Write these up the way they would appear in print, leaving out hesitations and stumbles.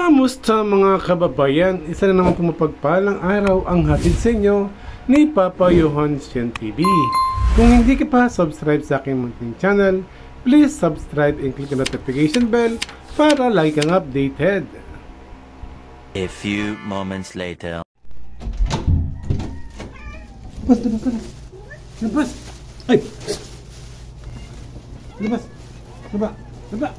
Kamusta mga kababayan? Isa na naman pumapagpalang araw ang hatid sa inyo ni Papa Johan Sien TV. Kung hindi ka pa subscribe sa aking munting channel, please subscribe and click the notification bell para lagi kang updated. A few moments later. Labas, labas ka na. Labas! Ay! Labas! Laba! Laba!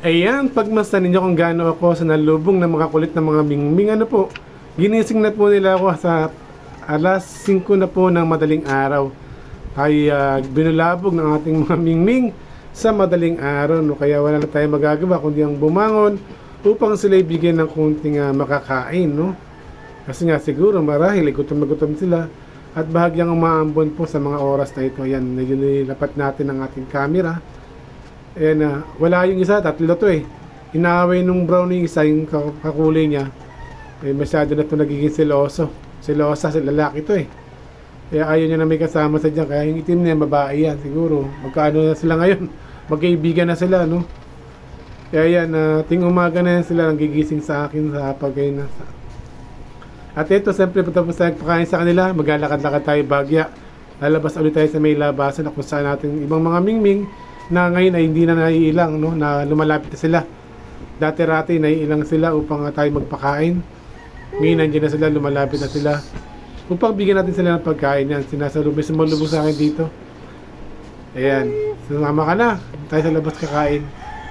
Ayan, pagmasdan ninyo kung gaano ako sa nalubong na mga kulit na mga mingming. Ano po, ginising na po nila ako sa alas 5 na po ng madaling araw. Ay binulabog ng ating mga mingming sa madaling araw. No? Kaya wala na tayong magagawa kundi ang bumangon upang sila ibigyan ng kunting makakain. No? Kasi nga siguro marahil gutom na gutom sila at bahagyang umaambon po sa mga oras na ito. Ayan, nililapat natin ang ating camera. Ayan, wala yung isa, tatlo to eh. Inaaway nung brownie isa yung kakulay niya. Eh, masyado na to nagiging seloso. Selosa, lalaki to eh. Kaya ayaw niya na may kasama sa dyan. Kaya yung itim niya, babae yan siguro. Magkaano na sila ngayon? Magkaibigan na sila, no? Kaya yan, ting umaga na yan sila nagigising sa akin sa pagkain na. At ito, siyempre, tapos tayo pakain sa kanila, maglalakad-lakad tayo bagya. Lalabas ulit tayo sa may labasan na kung saan natin ibang mga mingming na ngayon ay hindi na naiilang, no? Na lumalapit na sila. Dati-rati naiilang sila upang tayo magpakain. Ngayon nandiyan na sila, lumalapit na sila. Upang bigyan natin sila ng pagkain yan. Sumalubog sa akin dito. Ayan. Sumama ka na. Tayo sa labas kakain.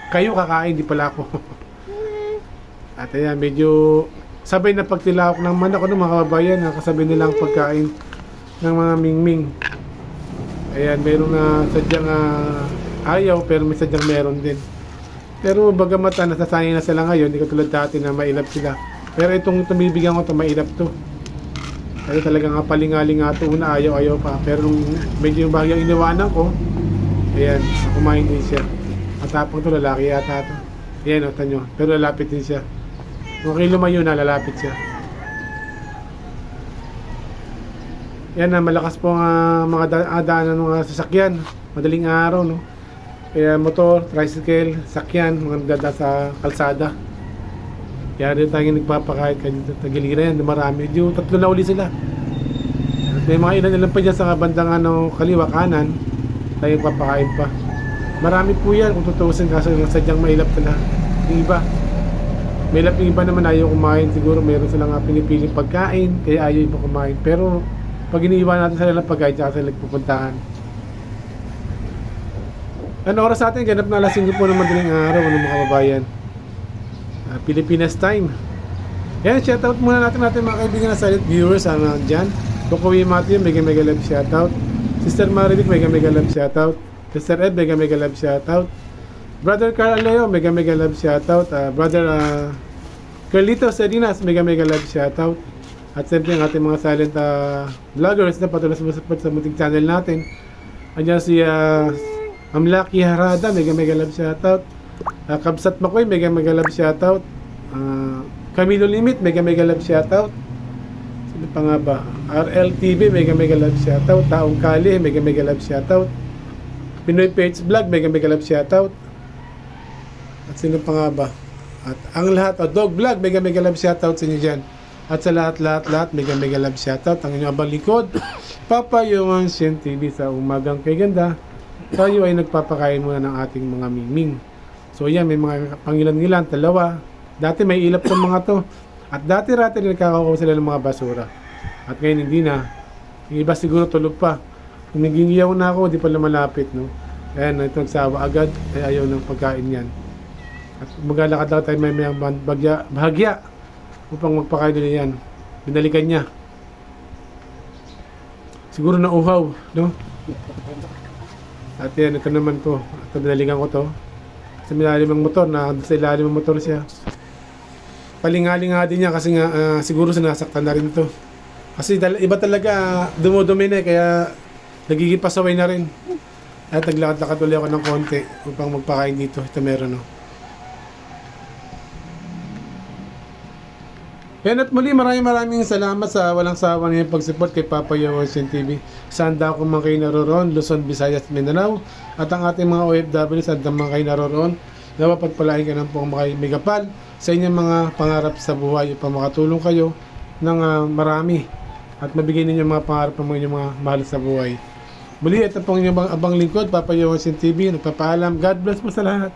Kayo kakain, di pala ako. At ayan, medyo sabay na pagtilawak ng manok ng mga kababayan. Kasabay nilang pagkain ng mga mingming. Ayan, meron na sadyang ayaw, pero may sadyang meron din. Pero bagamat nasasanay na sila ngayon, hindi katulad dati na mailap sila. Pero itong tumibigyan ko ito, mailap to. Kaya talagang palingaling nga ito. Una, ayaw pa. Pero nung medyo yung bahagyang iniwanan ko, ayan, kumain din siya. Matapang to, lalaki yata ito. Ayan, o, tanyo. Pero lalapit din siya. Kung kayo lumayo na, lalapit siya. Yan na, malakas po ang mga daanan ng mga sasakyan. Madaling araw, no? Kaya motor, tricycle, sakyan, mga dada sa kalsada. Kaya rin tayo nagpapakahit kayo dito. Tagiliran yan, marami. Yung tatlo na uli sila. At may mga ilan pa dyan sa bandang kaliwa, kanan. Tayo nagpapakain pa. Marami po yan kung tutuusin kaso yung sadyang mailap sila. Yung iba. Mailap yung iba naman ayaw kumain. Siguro mayroon silang pinipiling pagkain. Kaya ayaw iba kumain. Pero pag iniiwan natin sila ng pagkain, tsaka sila nagpupuntahan. Ano oras sa atin? Ganap na alas 5 po ng madaling araw, mga kababayan. Pilipinas time. Yan, shoutout muna natin mga kaibigan na silent viewers. Dyan. Kukuwi Matthew, mega love shoutout. Sister Marivic, mega love shoutout. Sister Ed, mega love shoutout. Brother Carl Leo, mega love shoutout. Brother Carlito Serinas, mega love shoutout. At siyempre ang ating mga silent vloggers na patuloy support sa munting channel natin. Andiyan si Amlaki Harada, mega love shoutout. Kabsat Makoy, mega love shoutout. Camilo Limit, mega love shoutout. Sino pa nga ba? RLTV, mega love shoutout. Taong Kali, mega love shoutout. Pinoy Page Vlog, mega love shoutout. At sino pa nga ba? At ang lahat, Dog Vlog, mega love shoutout sa inyo dyan. At sa lahat, mega love shoutout. Ang inyong abang likod, Papa Johan Sien TV sa umagang kay ganda. Tayo ay nagpapakain muna ng ating mga mingming. So yan, may mga pangilan-ngilan, dalawa. Dati may ilap ng mga to. At dati-rati nagkakakuha sila ng mga basura. At ngayon hindi na. Yung iba siguro tulog pa. Kung nagingiyaw na ako, di pa lumalapit, no? Ayan, ito nagsawa agad. Ay ayaw ng pagkain yan. At maglalakad lang tayo may bahagya upang magpakain nila yan. Binalikan niya. Siguro na uhaw, no? At yan, ito naman to. Ito, binalikan ko to. Sa ilalim ng motor, sa ilalim ng motor siya. Palingalinga din niya kasi nga siguro sinasaktan na rin to. Kasi iba talaga dumudumi na kaya nagiging pasaway na rin. At naglakad-lakad ulit ako ng konti upang magpakain dito. Ito meron, no? Yan at muli, maraming salamat sa walang sawa niyo pag-support kay Papa Johan Sien TV. Saan daw kung man kayo naroroon, Luzon, Visayas, Mindanao. At ang ating mga OFW, saan daw man kayo naroroon. Nawa pagpalain ka ng pong may kapal sa inyong mga pangarap sa buhay upang makatulong kayo ng marami at mabigay ninyo mga pangarap ng inyong mga mahal sa buhay. Muli, ito pong inyong abang lingkod, Papa Yosin TV. Nagpapaalam. God bless po sa lahat.